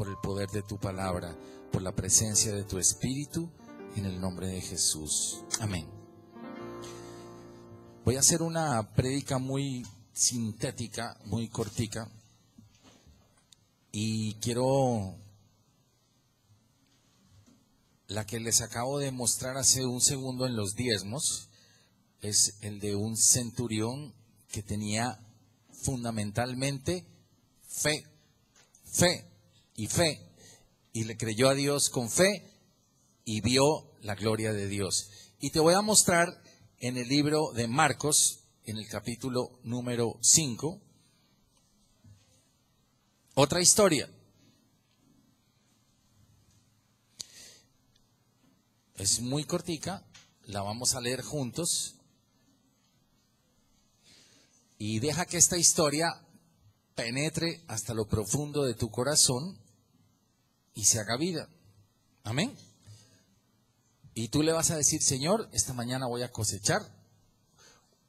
por el poder de tu palabra, por la presencia de tu Espíritu, en el nombre de Jesús. Amén. Voy a hacer una prédica muy sintética, muy cortica, y quiero la que les acabo de mostrar hace un segundo en los diezmos. Es el de un centurión que tenía fundamentalmente fe, y le creyó a Dios con fe y vio la gloria de Dios. Y te voy a mostrar en el libro de Marcos, en el capítulo número 5, otra historia. Es muy cortica, la vamos a leer juntos. Y deja que esta historia penetre hasta lo profundo de tu corazón y se haga vida. Amén. Y tú le vas a decir: Señor, esta mañana voy a cosechar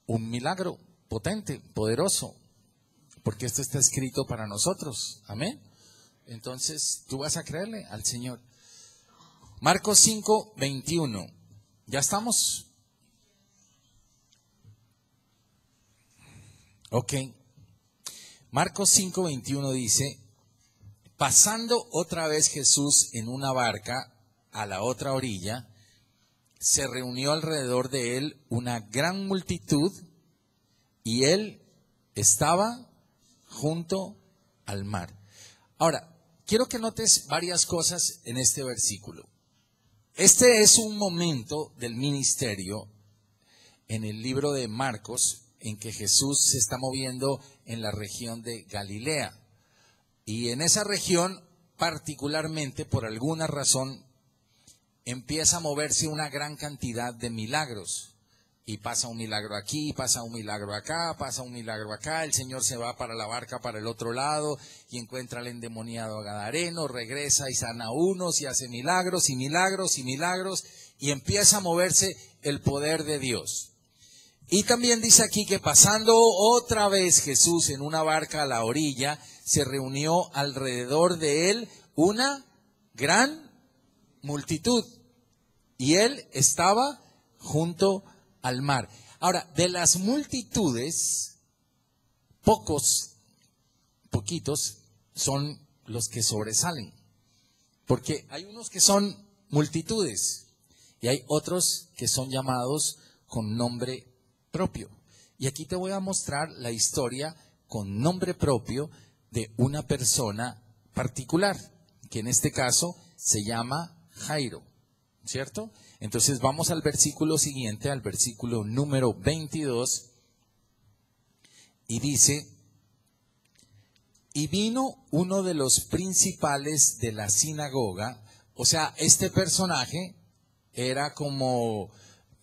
un milagro potente, poderoso, porque esto está escrito para nosotros. Amén. Entonces tú vas a creerle al Señor. Marcos 5, 21. ¿Ya estamos? Ok. Marcos 5, 21 dice: pasando otra vez Jesús en una barca a la otra orilla, se reunió alrededor de él una gran multitud, y él estaba junto al mar. Ahora, quiero que notes varias cosas en este versículo. Este es un momento del ministerio en el libro de Marcos en que Jesús se está moviendo en la región de Galilea. Y en esa región, particularmente, por alguna razón, empieza a moverse una gran cantidad de milagros. Y pasa un milagro aquí, pasa un milagro acá, pasa un milagro acá. El Señor se va para la barca para el otro lado y encuentra al endemoniado gadareno, regresa y sana a unos y hace milagros y milagros y milagros. Y empieza a moverse el poder de Dios. Y también dice aquí que pasando otra vez Jesús en una barca a la orilla, se reunió alrededor de él una gran multitud, y él estaba junto al mar. Ahora, de las multitudes, poquitos son los que sobresalen, porque hay unos que son multitudes y hay otros que son llamados con nombre propio. Y aquí te voy a mostrar la historia con nombre propio de una persona particular, que en este caso se llama Jairo, ¿cierto? Entonces vamos al versículo siguiente, al versículo número 22, y dice: y vino uno de los principales de la sinagoga. O sea, este personaje era como...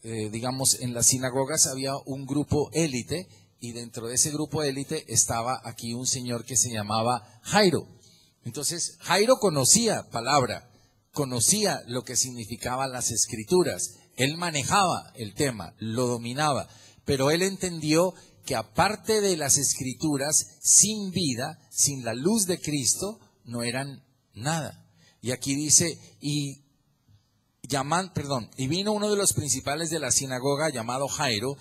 digamos, en las sinagogas había un grupo élite, y dentro de ese grupo élite estaba aquí un señor que se llamaba Jairo. Entonces Jairo conocía palabra, conocía lo que significaban las escrituras, él manejaba el tema, lo dominaba, pero él entendió que aparte de las escrituras, sin vida, sin la luz de Cristo, no eran nada. Y aquí dice: y vino uno de los principales de la sinagoga llamado Jairo,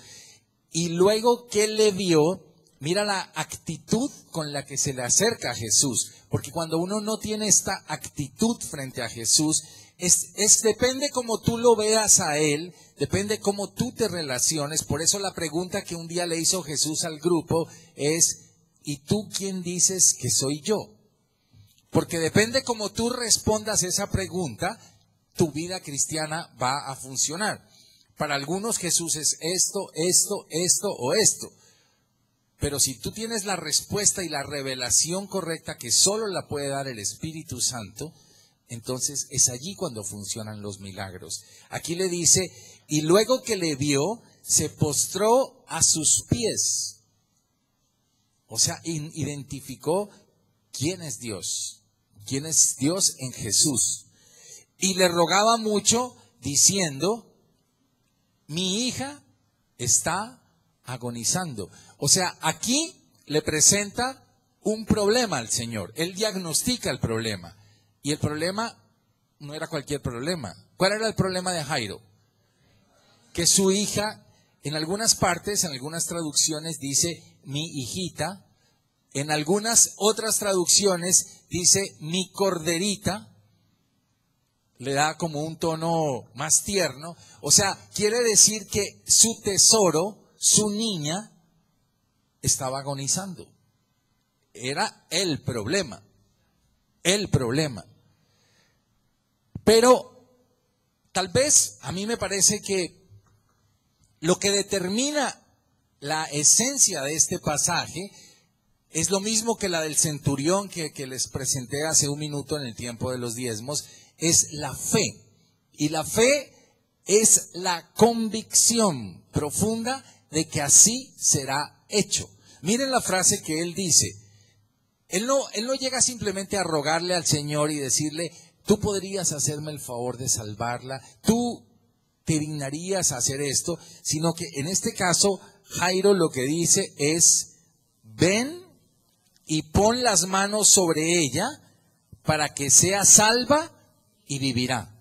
y luego que le vio, mira la actitud con la que se le acerca a Jesús, porque cuando uno no tiene esta actitud frente a Jesús, depende cómo tú lo veas a él, depende cómo tú te relaciones. Por eso la pregunta que un día le hizo Jesús al grupo es: ¿y tú quién dices que soy yo? Porque depende cómo tú respondas esa pregunta, tu vida cristiana va a funcionar. Para algunos Jesús es esto, esto, esto o esto. Pero si tú tienes la respuesta y la revelación correcta, que solo la puede dar el Espíritu Santo, entonces es allí cuando funcionan los milagros. Aquí le dice: y luego que le vio, se postró a sus pies. O sea, identificó quién es Dios en Jesús. Y le rogaba mucho, diciendo: mi hija está agonizando. O sea, aquí le presenta un problema al Señor. Él diagnostica el problema. Y el problema no era cualquier problema. ¿Cuál era el problema de Jairo? Que su hija, en algunas partes, en algunas traducciones dice mi hijita, en algunas otras traducciones dice mi corderita, le da como un tono más tierno. O sea, quiere decir que su tesoro, su niña, estaba agonizando. Era el problema. El problema. Pero tal vez a mí me parece que lo que determina la esencia de este pasaje es lo mismo que la del centurión que les presenté hace un minuto en el tiempo de los diezmos, es la fe. Y la fe es la convicción profunda de que así será hecho. Miren la frase que él dice. Él no llega simplemente a rogarle al Señor y decirle, tú podrías hacerme el favor de salvarla, tú te dignarías a hacer esto, sino que en este caso Jairo lo que dice es, ven y pon las manos sobre ella para que sea salva y vivirá.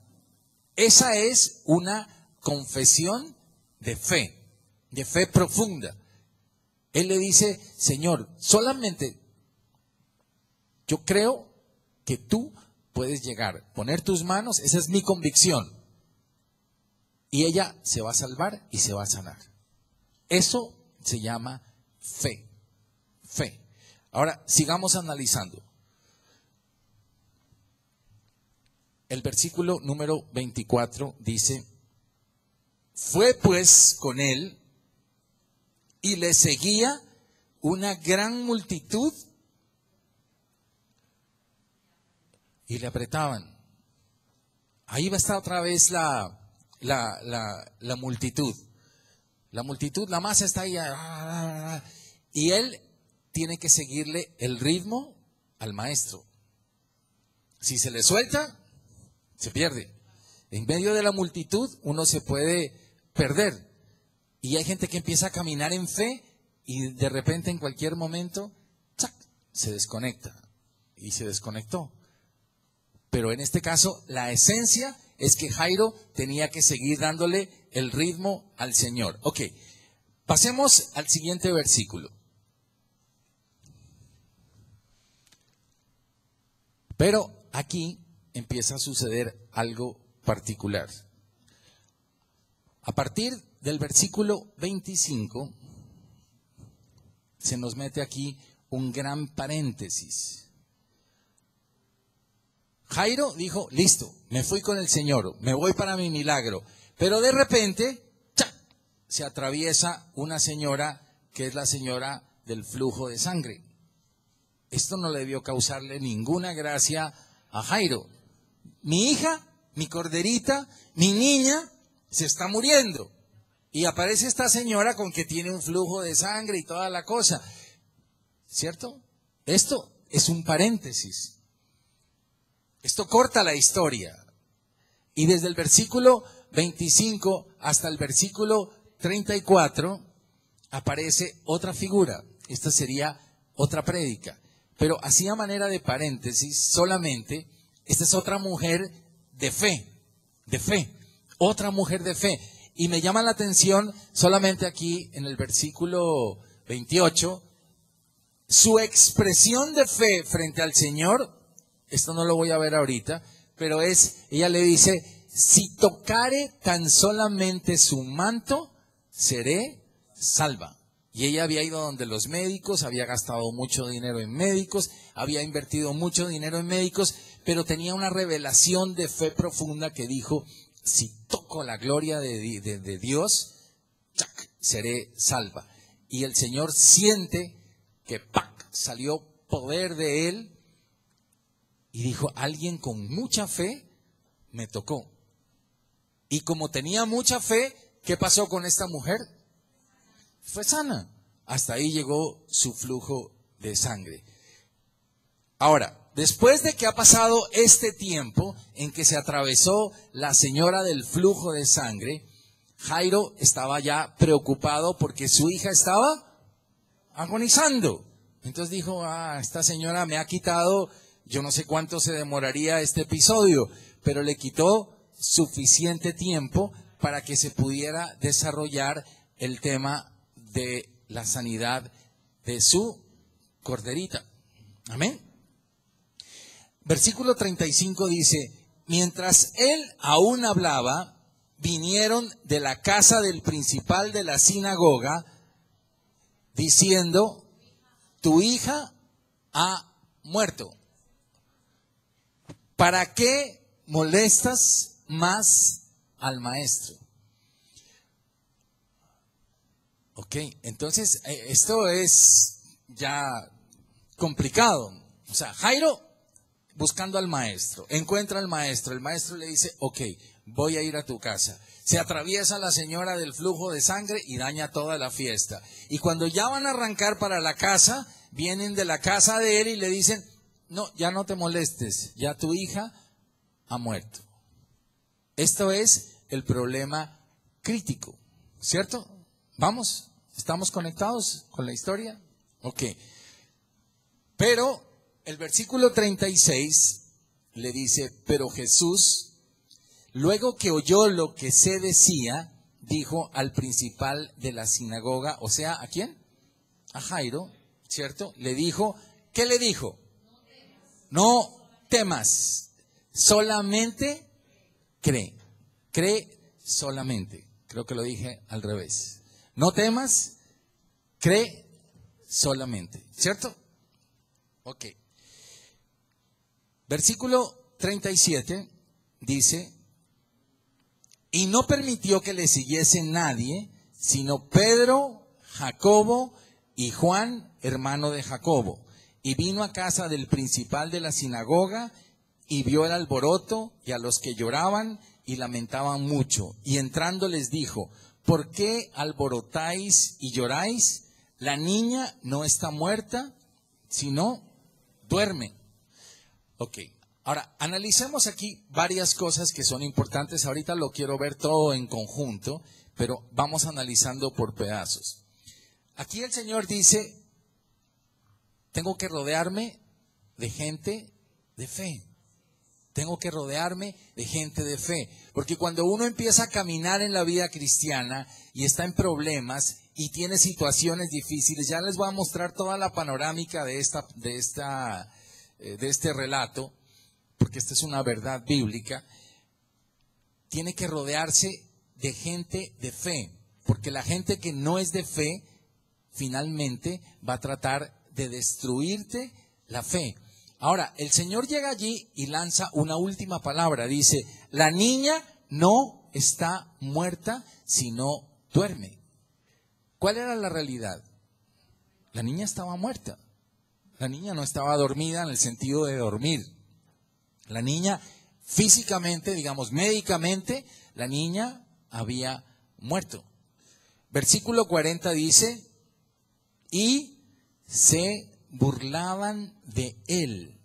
Esa es una confesión de fe profunda. Él le dice, Señor, solamente yo creo que tú puedes llegar, poner tus manos, esa es mi convicción. Y ella se va a salvar y se va a sanar. Eso se llama fe. Fe. Ahora, sigamos analizando. El versículo número 24 dice, fue pues con él y le seguía una gran multitud y le apretaban. Ahí va a estar otra vez la multitud. La multitud, la masa está ahí. Y él tiene que seguirle el ritmo al maestro. Si se le suelta, se pierde. En medio de la multitud uno se puede perder. Y hay gente que empieza a caminar en fe y de repente en cualquier momento ¡chac!, se desconecta. Y se desconectó. Pero en este caso la esencia es que Jairo tenía que seguir dándole el ritmo al Señor. Ok, pasemos al siguiente versículo. Pero aquí empieza a suceder algo particular. A partir del versículo 25 se nos mete aquí un gran paréntesis. Jairo dijo, listo, me fui con el Señor, me voy para mi milagro. Pero de repente, ¡chac!, se atraviesa una señora que es la señora del flujo de sangre. Esto no le debió causarle ninguna gracia a Jairo. Mi hija, mi corderita, mi niña, se está muriendo. Y aparece esta señora con que tiene un flujo de sangre y toda la cosa. ¿Cierto? Esto es un paréntesis. Esto corta la historia. Y desde el versículo 25 hasta el versículo 34 aparece otra figura. Esta sería otra prédica. Pero así a manera de paréntesis, solamente, esta es otra mujer de fe, otra mujer de fe. Y me llama la atención solamente aquí en el versículo 28, su expresión de fe frente al Señor. Esto no lo voy a ver ahorita, pero ella le dice, si tocare tan solamente su manto, seré salva. Y ella había ido donde los médicos, había gastado mucho dinero en médicos, había invertido mucho dinero en médicos, pero tenía una revelación de fe profunda que dijo, si toco la gloria de Dios, ¡chac!, seré salva. Y el Señor siente que ¡pac!, salió poder de él. Y dijo, alguien con mucha fe me tocó. Y como tenía mucha fe, ¿qué pasó con esta mujer? Fue sana. Hasta ahí llegó su flujo de sangre. Ahora, después de que ha pasado este tiempo en que se atravesó la señora del flujo de sangre, Jairo estaba ya preocupado porque su hija estaba agonizando. Entonces dijo, esta señora me ha quitado Yo no sé cuánto se demoraría este episodio, pero le quitó suficiente tiempo para que se pudiera desarrollar el tema de la sanidad de su corderita. Amén. Versículo 35 dice, mientras él aún hablaba, vinieron de la casa del principal de la sinagoga, diciendo, tu hija ha muerto. ¿Para qué molestas más al maestro? Ok, entonces esto es ya complicado. O sea, Jairo buscando al maestro, encuentra al maestro, el maestro le dice, ok, voy a ir a tu casa. Se atraviesa la señora del flujo de sangre y daña toda la fiesta. Y cuando ya van a arrancar para la casa, vienen de la casa de él y le dicen, no, ya no te molestes, ya tu hija ha muerto. Esto es el problema crítico, ¿cierto? Vamos, ¿estamos conectados con la historia? Ok. Pero el versículo 36 le dice, pero Jesús, luego que oyó lo que se decía, dijo al principal de la sinagoga, o sea, ¿a quién? A Jairo, ¿cierto? Le dijo, ¿qué le dijo? No temas, solamente cree. Cree solamente. Creo que lo dije al revés. No temas, cree solamente. ¿Cierto? Ok. Versículo 37 dice, y no permitió que le siguiese nadie, sino Pedro, Jacobo y Juan, hermano de Jacobo. Y vino a casa del principal de la sinagoga y vio el alboroto y a los que lloraban y lamentaban mucho. Y entrando les dijo, ¿por qué alborotáis y lloráis? La niña no está muerta, sino duerme. Ok, ahora analicemos aquí varias cosas que son importantes. Ahorita lo quiero ver todo en conjunto, pero vamos analizando por pedazos. Aquí el Señor dice, tengo que rodearme de gente de fe. Tengo que rodearme de gente de fe. Porque cuando uno empieza a caminar en la vida cristiana y está en problemas y tiene situaciones difíciles, ya les voy a mostrar toda la panorámica de este relato, porque esta es una verdad bíblica. Tiene que rodearse de gente de fe, porque la gente que no es de fe, finalmente va a tratar de destruirte la fe. Ahora, el Señor llega allí y lanza una última palabra. Dice, la niña no está muerta, sino duerme. ¿Cuál era la realidad? La niña estaba muerta. La niña no estaba dormida en el sentido de dormir. La niña físicamente, digamos médicamente, la niña había muerto. Versículo 40 dice, y se burlaban de él,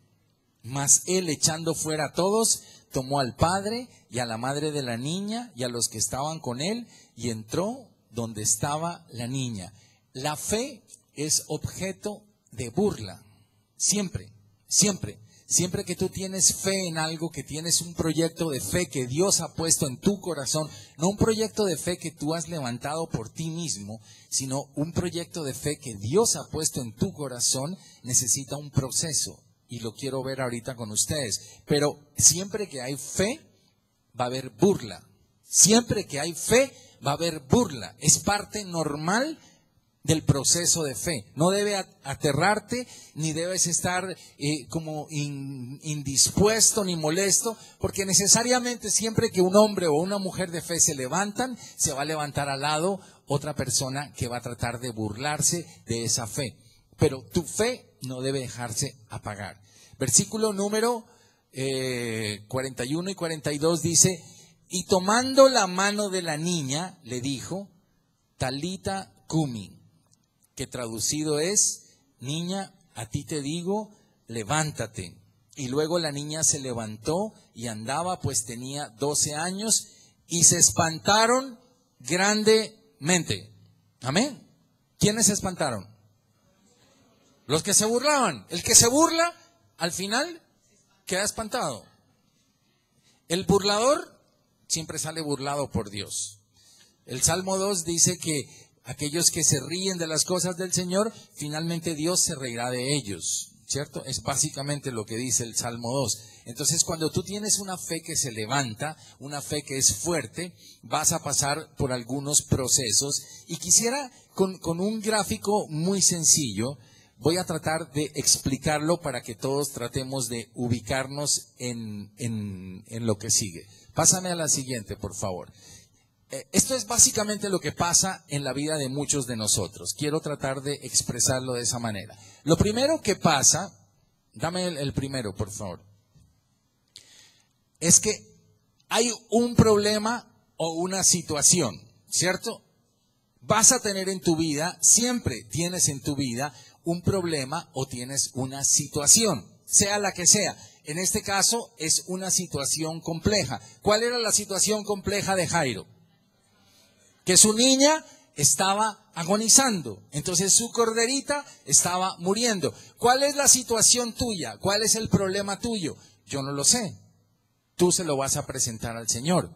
mas él, echando fuera a todos, tomó al padre y a la madre de la niña y a los que estaban con él y entró donde estaba la niña. La fe es objeto de burla, siempre, siempre. Siempre que tú tienes fe en algo, que tienes un proyecto de fe que Dios ha puesto en tu corazón, no un proyecto de fe que tú has levantado por ti mismo, sino un proyecto de fe que Dios ha puesto en tu corazón, necesita un proceso. Y lo quiero ver ahorita con ustedes. Pero siempre que hay fe, va a haber burla. Siempre que hay fe, va a haber burla. Es parte normal del proceso de fe. No debe aterrarte, ni debes estar como indispuesto ni molesto, porque necesariamente siempre que un hombre o una mujer de fe se levantan, se va a levantar al lado otra persona que va a tratar de burlarse de esa fe. Pero tu fe no debe dejarse apagar. Versículo número 41 y 42 dice, y tomando la mano de la niña, le dijo, Talita cumi, que traducido es, niña, a ti te digo, levántate. Y luego la niña se levantó y andaba, pues tenía 12 años, y se espantaron grandemente. Amén. ¿Quiénes se espantaron? Los que se burlaban. El que se burla, al final, queda espantado. El burlador siempre sale burlado por Dios. El Salmo 2 dice que aquellos que se ríen de las cosas del Señor, finalmente Dios se reirá de ellos, ¿cierto? Es básicamente lo que dice el Salmo 2. Entonces, cuando tú tienes una fe que se levanta, una fe que es fuerte, vas a pasar por algunos procesos. Y quisiera, con un gráfico muy sencillo, voy a tratar de explicarlo para que todos tratemos de ubicarnos en lo que sigue. Pásame a la siguiente, por favor. Esto es básicamente lo que pasa en la vida de muchos de nosotros. Quiero tratar de expresarlo de esa manera. Lo primero que pasa, dame el primero, por favor, es que hay un problema o una situación, ¿cierto? Vas a tener en tu vida, siempre tienes en tu vida un problema o tienes una situación, sea la que sea. En este caso es una situación compleja. ¿Cuál era la situación compleja de Jairo? Que su niña estaba agonizando, entonces su corderita estaba muriendo. ¿Cuál es la situación tuya? ¿Cuál es el problema tuyo? Yo no lo sé. Tú se lo vas a presentar al Señor.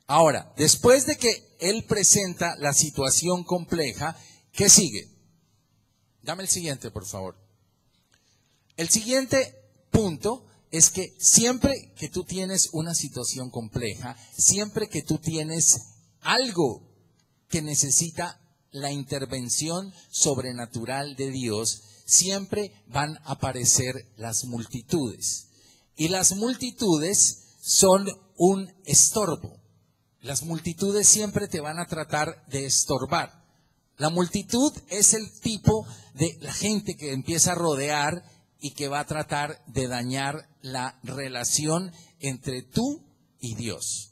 Ahora, después de que Él presenta la situación compleja, ¿qué sigue? Dame el siguiente, por favor. El siguiente punto es que siempre que tú tienes una situación compleja, siempre que tú tienes algo que necesita la intervención sobrenatural de Dios, siempre van a aparecer las multitudes. Y las multitudes son un estorbo. Las multitudes siempre te van a tratar de estorbar. La multitud es el tipo de la gente que empieza a rodear y que va a tratar de dañar la relación entre tú y Dios.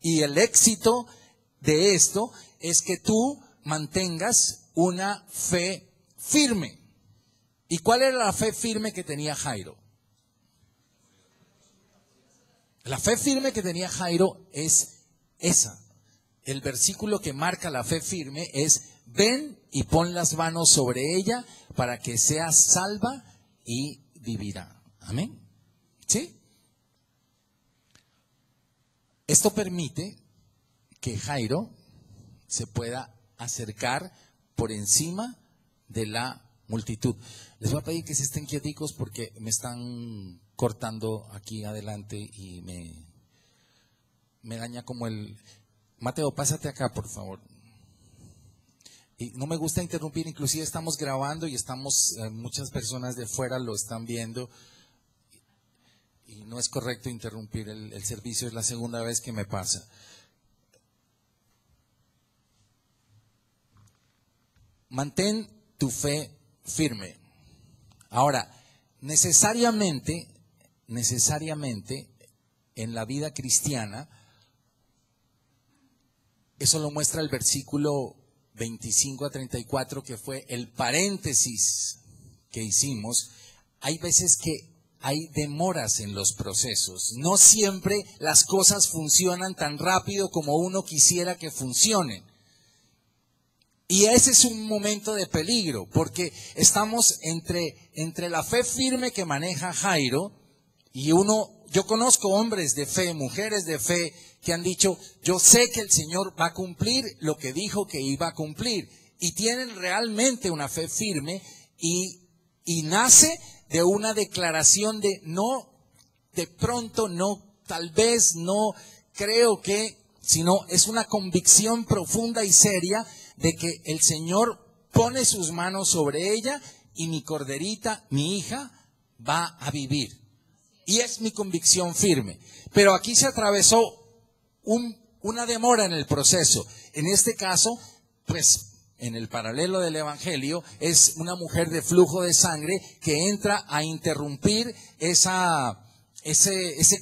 Y el éxito de esto es que tú mantengas una fe firme. ¿Y cuál era la fe firme que tenía Jairo? La fe firme que tenía Jairo es esa. El versículo que marca la fe firme es: ven y pon las manos sobre ella para que sea salva y vivirá. Amén. ¿Sí? Esto permite que Jairo se pueda acercar por encima de la multitud. Les voy a pedir que se estén quieticos porque me están cortando aquí adelante y me daña como el... Mateo, pásate acá, por favor. Y no me gusta interrumpir, inclusive estamos grabando y muchas personas de fuera lo están viendo y no es correcto interrumpir el servicio, es la segunda vez que me pasa. Mantén tu fe firme. Ahora, necesariamente en la vida cristiana, eso lo muestra el versículo 25 a 34, que fue el paréntesis que hicimos. Hay veces que hay demoras en los procesos. No siempre las cosas funcionan tan rápido como uno quisiera que funcionen. Y ese es un momento de peligro, porque estamos entre la fe firme que maneja Jairo y yo conozco hombres de fe, mujeres de fe que han dicho: yo sé que el Señor va a cumplir lo que dijo que iba a cumplir. Y tienen realmente una fe firme y nace de una declaración de no, de pronto, no, tal vez, no, creo que, sino es una convicción profunda y seria de que el Señor pone sus manos sobre ella y mi corderita, mi hija, va a vivir. Y es mi convicción firme. Pero aquí se atravesó una demora en el proceso. En este caso, pues, en el paralelo del Evangelio, es una mujer de flujo de sangre que entra a interrumpir ese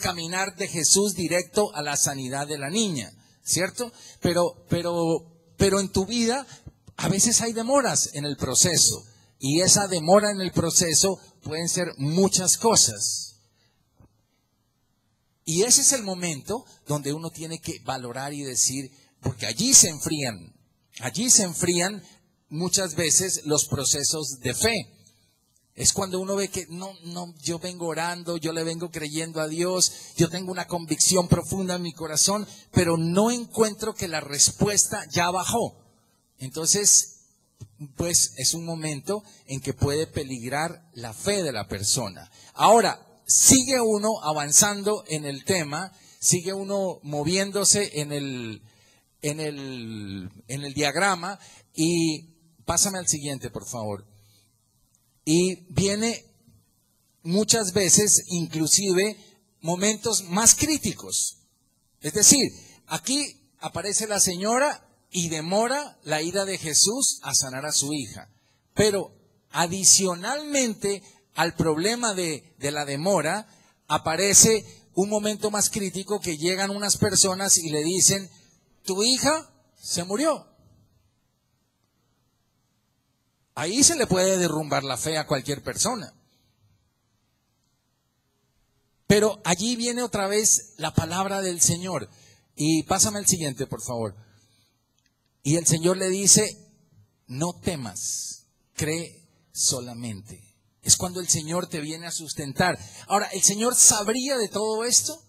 caminar de Jesús directo a la sanidad de la niña, ¿cierto? Pero en tu vida a veces hay demoras en el proceso, y esa demora en el proceso pueden ser muchas cosas. Y ese es el momento donde uno tiene que valorar y decir, porque allí se enfrían muchas veces los procesos de fe. Es cuando uno ve que no, yo vengo orando, yo le vengo creyendo a Dios, yo tengo una convicción profunda en mi corazón, pero no encuentro que la respuesta ya bajó. Entonces, pues es un momento en que puede peligrar la fe de la persona. Ahora, sigue uno avanzando en el tema, sigue uno moviéndose en el diagrama, y pásame al siguiente, por favor. Y viene muchas veces, inclusive, momentos más críticos. Es decir, aquí aparece la señora y demora la ida de Jesús a sanar a su hija. Pero adicionalmente al problema de la demora, aparece un momento más crítico, que llegan unas personas y le dicen: tu hija se murió. Ahí se le puede derrumbar la fe a cualquier persona. Pero allí viene otra vez la palabra del Señor. Y pásame el siguiente, por favor. Y el Señor le dice: no temas, cree solamente. Es cuando el Señor te viene a sustentar. Ahora, ¿el Señor sabría de todo esto?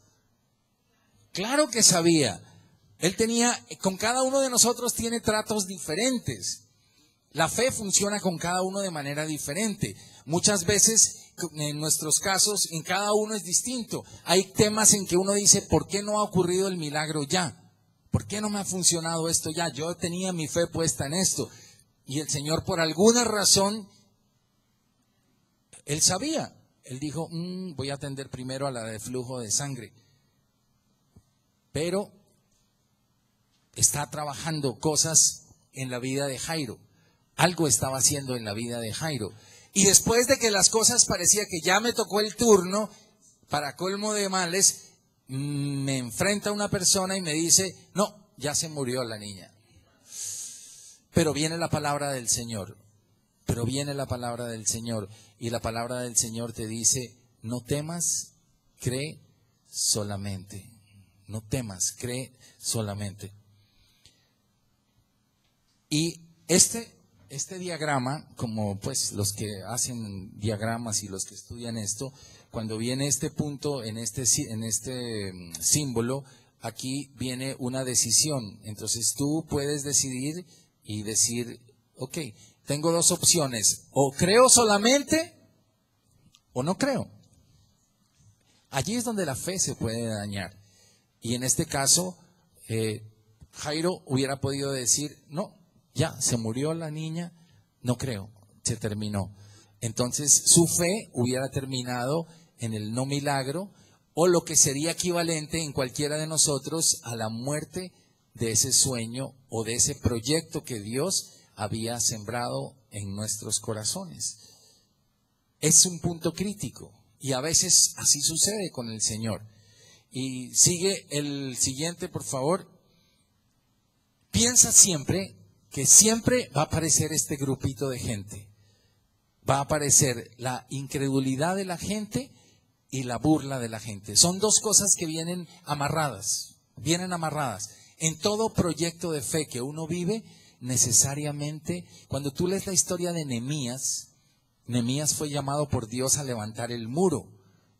Claro que sabía. Él tenía, con cada uno de nosotros tiene tratos diferentes. La fe funciona con cada uno de manera diferente. Muchas veces, en nuestros casos, en cada uno es distinto. Hay temas en que uno dice: ¿por qué no ha ocurrido el milagro ya? ¿Por qué no me ha funcionado esto ya? Yo tenía mi fe puesta en esto. Y el Señor, por alguna razón, Él sabía. Él dijo: voy a atender primero a la de flujo de sangre. Pero está trabajando cosas en la vida de Jairo. Algo estaba haciendo en la vida de Jairo. Y después de que las cosas parecía que ya me tocó el turno, para colmo de males, me enfrenta una persona y me dice: no, ya se murió la niña. Pero viene la palabra del Señor. Pero viene la palabra del Señor. Y la palabra del Señor te dice: no temas, cree solamente. No temas, cree solamente. Y este diagrama, como pues los que hacen diagramas y los que estudian esto, cuando viene este punto en este símbolo, aquí viene una decisión. Entonces tú puedes decidir y decir: ok, tengo dos opciones, o creo solamente o no creo. Allí es donde la fe se puede dañar. Y en este caso, Jairo hubiera podido decir: no, ya se murió la niña, no creo, se terminó. Entonces su fe hubiera terminado en el no milagro, o lo que sería equivalente en cualquiera de nosotros a la muerte de ese sueño o de ese proyecto que Dios había sembrado en nuestros corazones. Es un punto crítico, y a veces así sucede con el Señor. Y sigue el siguiente, por favor. Piensa siempre que siempre va a aparecer este grupito de gente. Va a aparecer la incredulidad de la gente y la burla de la gente. Son dos cosas que vienen amarradas. En todo proyecto de fe que uno vive, necesariamente, cuando tú lees la historia de Nehemías, Nehemías fue llamado por Dios a levantar el muro.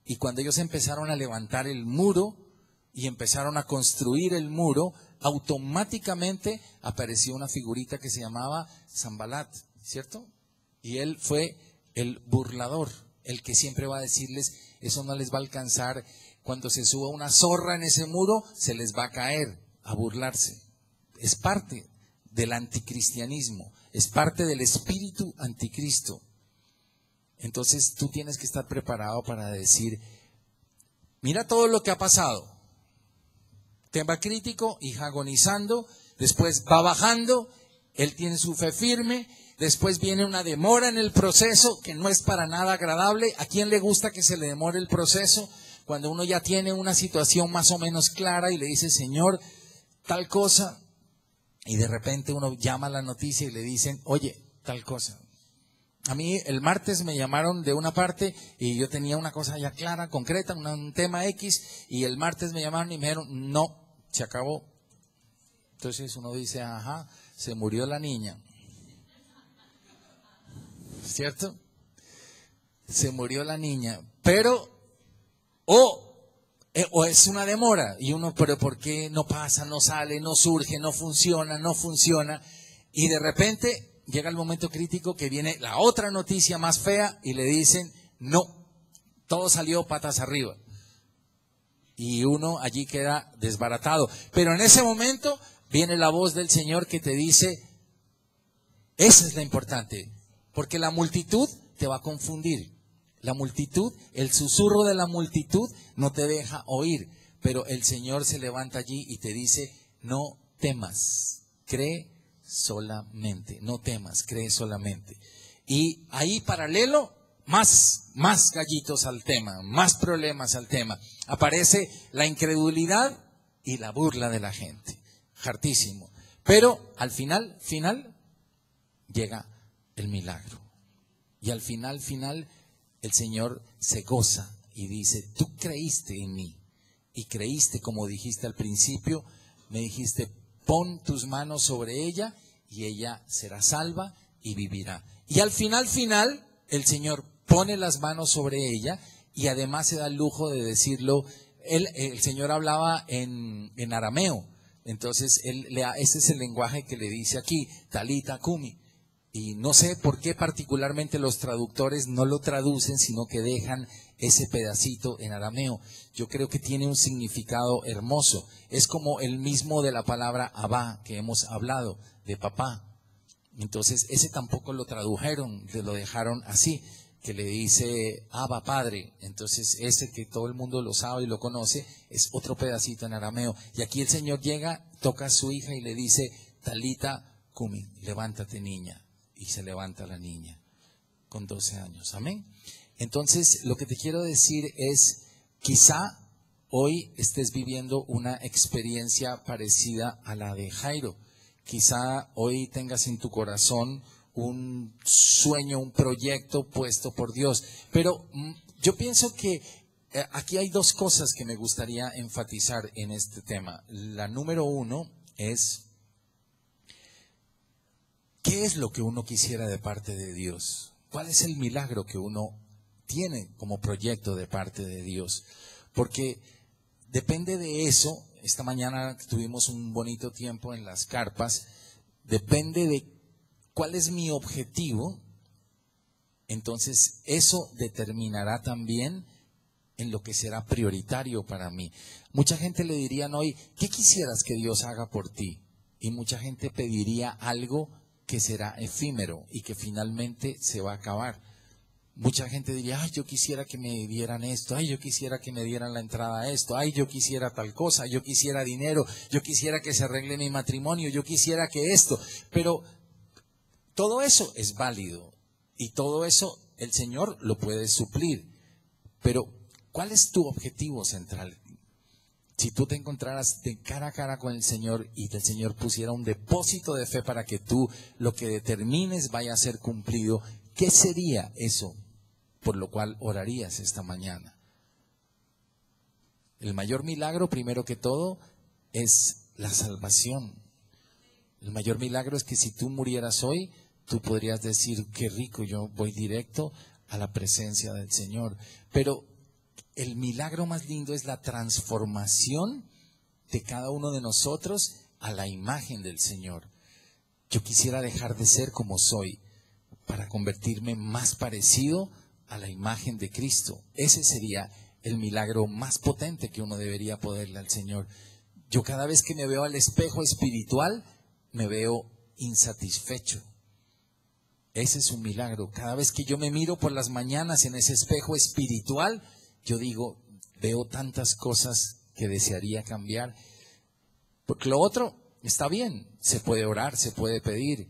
Y cuando ellos empezaron a levantar el muro y empezaron a construir el muro, automáticamente apareció una figurita que se llamaba Sanbalat, ¿cierto? Y él fue el burlador, el que siempre va a decirles: eso no les va a alcanzar. Cuando se suba una zorra en ese muro, se les va a caer, a burlarse. Es parte del anticristianismo, es parte del espíritu anticristo. Entonces tú tienes que estar preparado para decir: mira todo lo que ha pasado. Tema crítico, hija agonizando, después va bajando, él tiene su fe firme, después viene una demora en el proceso que no es para nada agradable. ¿A quién le gusta que se le demore el proceso? Cuando uno ya tiene una situación más o menos clara y le dice: Señor, tal cosa, y de repente uno llama a la noticia y le dicen: oye, tal cosa. A mí el martes me llamaron de una parte y yo tenía una cosa ya clara, concreta, un tema X, y el martes me llamaron y me dijeron: no, se acabó. Entonces uno dice: ajá, se murió la niña, ¿cierto? se murió la niña, pero, o es una demora, y uno, pero ¿por qué no pasa, no sale, no surge, no funciona? Y de repente llega el momento crítico que viene la otra noticia más fea y le dicen, no, todo salió patas arriba. Y uno allí queda desbaratado. Pero en ese momento viene la voz del Señor que te dice, esa es la importante, porque la multitud te va a confundir. La multitud, el susurro de la multitud no te deja oír, pero el Señor se levanta allí y te dice, no temas, cree solamente, no temas, cree solamente. Y ahí paralelo, más gallitos al tema, más problemas al tema. Aparece la incredulidad y la burla de la gente, hartísimo. Pero al final llega el milagro. Y al final, el Señor se goza y dice, tú creíste en mí y creíste como dijiste al principio, me dijiste, pon tus manos sobre ella y ella será salva y vivirá. Y al final, el Señor pone las manos sobre ella y además se da el lujo de decirlo. El Señor hablaba en arameo, entonces ese es el lenguaje que le dice aquí, Talita Kumi. Y no sé por qué particularmente los traductores no lo traducen, sino que dejan ese pedacito en arameo. Yo creo que tiene un significado hermoso. Es como el mismo de la palabra Abba que hemos hablado, de papá. Entonces ese tampoco lo tradujeron, lo dejaron así, que le dice Abba Padre. Entonces ese que todo el mundo lo sabe y lo conoce es otro pedacito en arameo. Y aquí el Señor llega, toca a su hija y le dice, Talita Kumi, levántate niña. Y se levanta la niña con 12 años. Amén. Entonces, lo que te quiero decir es, quizá hoy estés viviendo una experiencia parecida a la de Jairo. Quizá hoy tengas en tu corazón un sueño, un proyecto puesto por Dios. Pero yo pienso que aquí hay dos cosas que me gustaría enfatizar en este tema. La número uno es, ¿qué es lo que uno quisiera de parte de Dios? ¿Cuál es el milagro que uno tiene como proyecto de parte de Dios? Porque depende de eso. Esta mañana tuvimos un bonito tiempo en las carpas. Depende de cuál es mi objetivo. Entonces eso determinará también en lo que será prioritario para mí. Mucha gente le dirían hoy, ¿qué quisieras que Dios haga por ti? Y mucha gente pediría algo que será efímero y que finalmente se va a acabar. Mucha gente diría, ay, yo quisiera que me dieran esto, ay, yo quisiera que me dieran la entrada a esto, ay, yo quisiera tal cosa, yo quisiera dinero, yo quisiera que se arregle mi matrimonio, yo quisiera que esto. Pero todo eso es válido y todo eso el Señor lo puede suplir. Pero ¿cuál es tu objetivo central? Si tú te encontraras de cara a cara con el Señor y el Señor pusiera un depósito de fe para que tú lo que determines vaya a ser cumplido, ¿qué sería eso por lo cual orarías esta mañana? El mayor milagro, primero que todo, es la salvación. El mayor milagro es que si tú murieras hoy, tú podrías decir, qué rico, yo voy directo a la presencia del Señor. Pero el milagro más lindo es la transformación de cada uno de nosotros a la imagen del Señor. Yo quisiera dejar de ser como soy para convertirme más parecido a la imagen de Cristo. Ese sería el milagro más potente que uno debería poderle al Señor. Yo cada vez que me veo al espejo espiritual, me veo insatisfecho. Ese es un milagro. Cada vez que yo me miro por las mañanas en ese espejo espiritual, yo digo, veo tantas cosas que desearía cambiar. Porque lo otro está bien, se puede orar, se puede pedir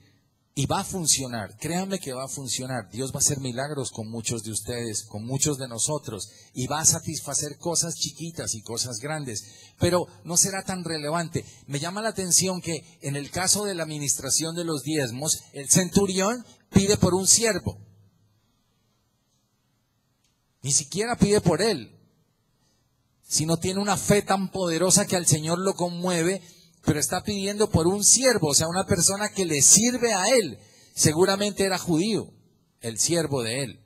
y va a funcionar. Créanme que va a funcionar. Dios va a hacer milagros con muchos de ustedes, con muchos de nosotros, y va a satisfacer cosas chiquitas y cosas grandes, pero no será tan relevante. Me llama la atención que en el caso de la administración de los diezmos, el centurión pide por un siervo. Ni siquiera pide por él, sino tiene una fe tan poderosa que al Señor lo conmueve, pero está pidiendo por un siervo, o sea, una persona que le sirve a él. Seguramente era judío, el siervo de él.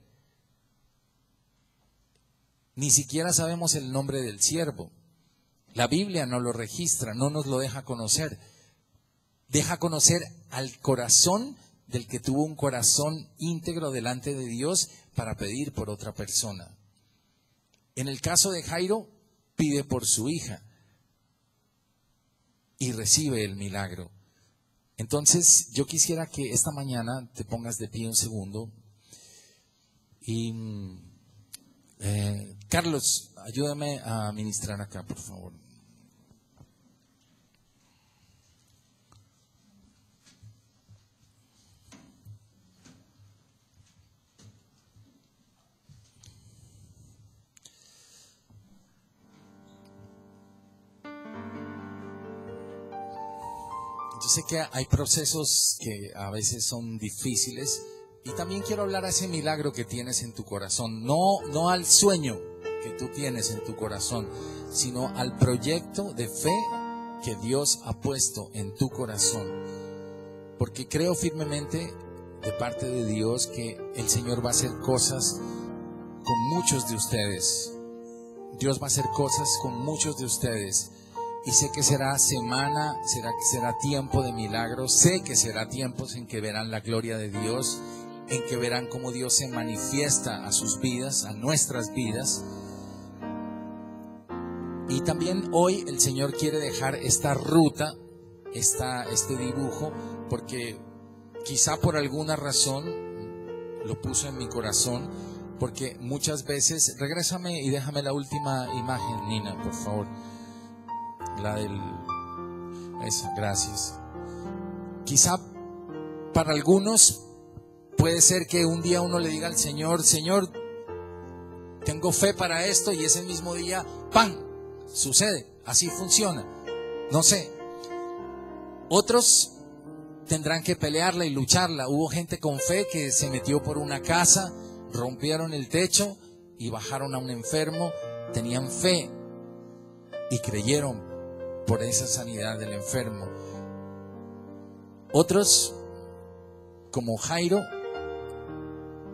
Ni siquiera sabemos el nombre del siervo. La Biblia no lo registra, no nos lo deja conocer. Deja conocer al corazón del que tuvo un corazón íntegro delante de Dios para pedir por otra persona. En el caso de Jairo, pide por su hija y recibe el milagro. Entonces, yo quisiera que esta mañana te pongas de pie un segundo y Carlos, ayúdame a ministrar acá, por favor. Yo sé que hay procesos que a veces son difíciles y también quiero hablar a ese milagro que tienes en tu corazón, no al sueño que tú tienes en tu corazón, sino al proyecto de fe que Dios ha puesto en tu corazón. Porque creo firmemente de parte de Dios que el Señor va a hacer cosas con muchos de ustedes. Dios va a hacer cosas con muchos de ustedes. Y sé que será semana, será tiempo de milagros, sé que será tiempos en que verán la gloria de Dios, en que verán cómo Dios se manifiesta a sus vidas, a nuestras vidas. Y también hoy el Señor quiere dejar esta ruta, este dibujo, porque quizá por alguna razón lo puso en mi corazón, porque muchas veces, regrésame y déjame la última imagen, Nina, por favor. Esa, gracias. Quizá para algunos puede ser que un día uno le diga al Señor, Señor, tengo fe para esto, y ese mismo día, ¡pam!, sucede, así funciona, no sé. Otros tendrán que pelearla y lucharla. Hubo gente con fe que se metió por una casa, rompieron el techo y bajaron a un enfermo, tenían fe y creyeron por esa sanidad del enfermo. Otros, como Jairo,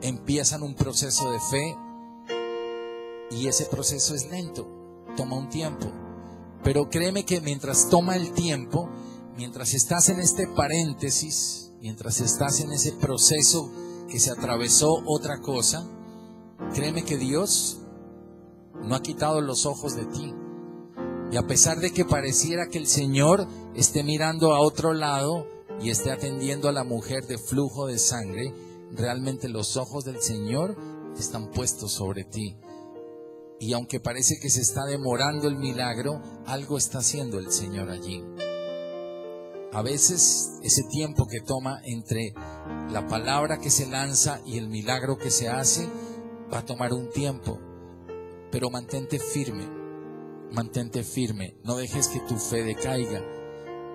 empiezan un proceso de fe y ese proceso es lento, toma un tiempo. Pero créeme que mientras toma el tiempo, mientras estás en este paréntesis, mientras estás en ese proceso que se atravesó otra cosa, créeme que Dios no ha quitado los ojos de ti. Y a pesar de que pareciera que el Señor esté mirando a otro lado y esté atendiendo a la mujer de flujo de sangre, realmente los ojos del Señor están puestos sobre ti. Y aunque parece que se está demorando el milagro, algo está haciendo el Señor allí. A veces ese tiempo que toma entre la palabra que se lanza y el milagro que se hace va a tomar un tiempo, pero mantente firme. Mantente firme, no dejes que tu fe decaiga,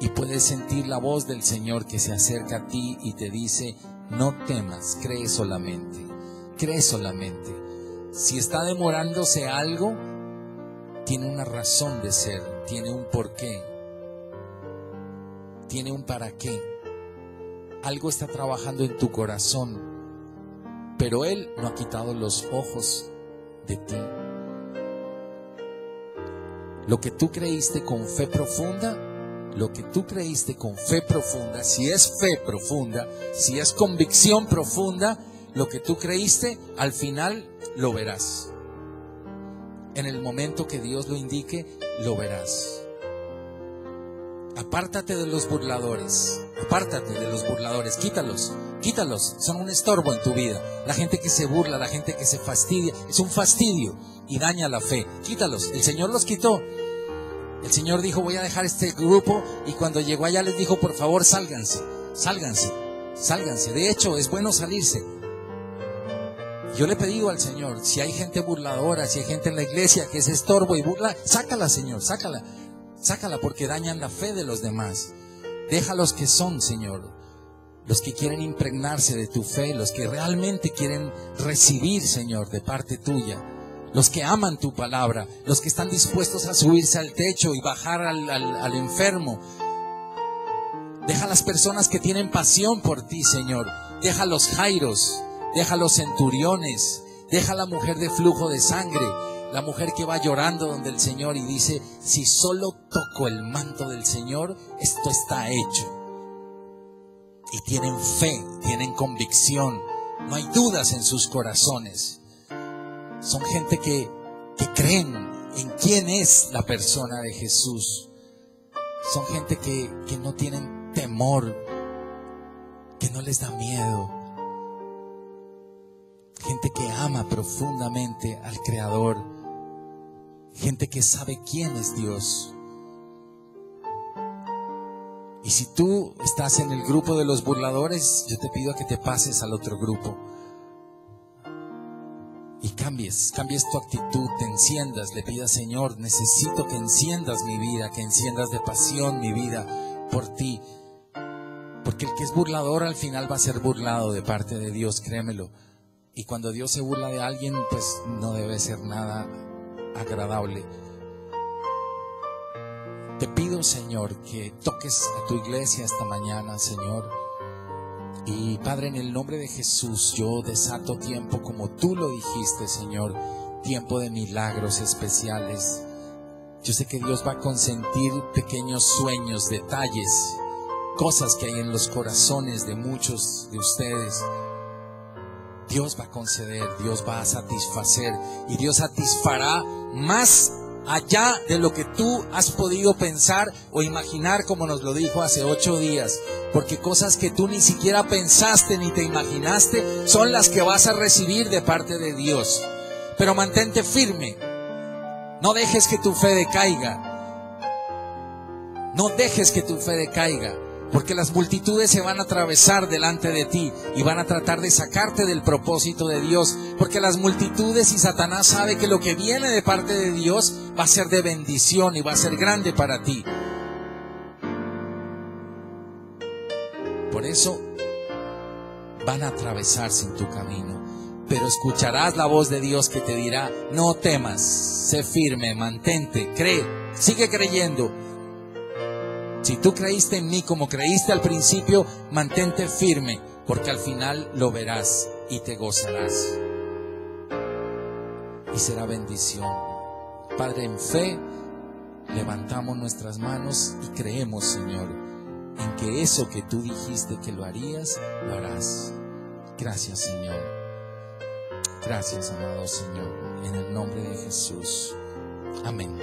y puedes sentir la voz del Señor que se acerca a ti y te dice, no temas, cree solamente, cree solamente. Si está demorándose algo, tiene una razón de ser, tiene un porqué, tiene un para qué. Algo está trabajando en tu corazón, pero Él no ha quitado los ojos de ti. Lo que tú creíste con fe profunda, si es fe profunda, si es convicción profunda, lo que tú creíste, al final lo verás. En el momento que Dios lo indique, lo verás. Apártate de los burladores, quítalos, son un estorbo en tu vida. La gente que se burla, la gente que se fastidia, es un fastidio y daña la fe. Quítalos, el Señor los quitó. El Señor dijo, voy a dejar este grupo, y cuando llegó allá les dijo, por favor, sálganse. De hecho, es bueno salirse. Yo le he pedido al Señor, si hay gente burladora, si hay gente en la iglesia que es estorbo y burla, sácala, Señor, sácala, porque dañan la fe de los demás. Déjalos que son, Señor, los que quieren impregnarse de tu fe, los que realmente quieren recibir, Señor, de parte tuya, los que aman tu palabra, los que están dispuestos a subirse al techo y bajar al enfermo. Deja las personas que tienen pasión por ti, Señor. Deja los Jairos, deja los centuriones, deja la mujer de flujo de sangre, La mujer que va llorando donde el Señor y dice, si solo toco el manto del Señor, esto está hecho. Y tienen fe, tienen convicción, no hay dudas en sus corazones. Son gente que creen en quién es la persona de Jesús. Son gente que no tienen temor, que no les da miedo. Gente que ama profundamente al Creador. Gente que sabe quién es Dios. Y si tú estás en el grupo de los burladores, yo te pido que te pases al otro grupo y cambies tu actitud, te enciendas, le pidas, Señor, necesito que enciendas mi vida, que enciendas de pasión mi vida por ti. Porque el que es burlador al final va a ser burlado de parte de Dios, créemelo. Y cuando Dios se burla de alguien, pues no debe ser nada agradable. Te pido, Señor, que toques a tu iglesia esta mañana, Señor. Y Padre, en el nombre de Jesús, yo desato tiempo como tú lo dijiste, Señor. Tiempo de milagros especiales. Yo sé que Dios va a consentir pequeños sueños, detalles, cosas que hay en los corazones de muchos de ustedes. Dios va a conceder, Dios va a satisfacer, y Dios satisfará más allá de lo que tú has podido pensar o imaginar, como nos lo dijo hace 8 días. Porque cosas que tú ni siquiera pensaste ni te imaginaste son las que vas a recibir de parte de Dios. Pero mantente firme. No dejes que tu fe decaiga. No dejes que tu fe decaiga. Porque las multitudes se van a atravesar delante de ti y van a tratar de sacarte del propósito de Dios. Porque las multitudes, y Satanás sabe que lo que viene de parte de Dios va a ser de bendición y va a ser grande para ti. Por eso van a atravesarse en tu camino. Pero escucharás la voz de Dios que te dirá, no temas, sé firme, mantente, cree, sigue creyendo. Si tú creíste en mí como creíste al principio, mantente firme, porque al final lo verás y te gozarás. Y será bendición. Padre, en fe, levantamos nuestras manos y creemos, Señor, en que eso que tú dijiste que lo harías, lo harás. Gracias, Señor. Gracias, amado Señor. En el nombre de Jesús. Amén.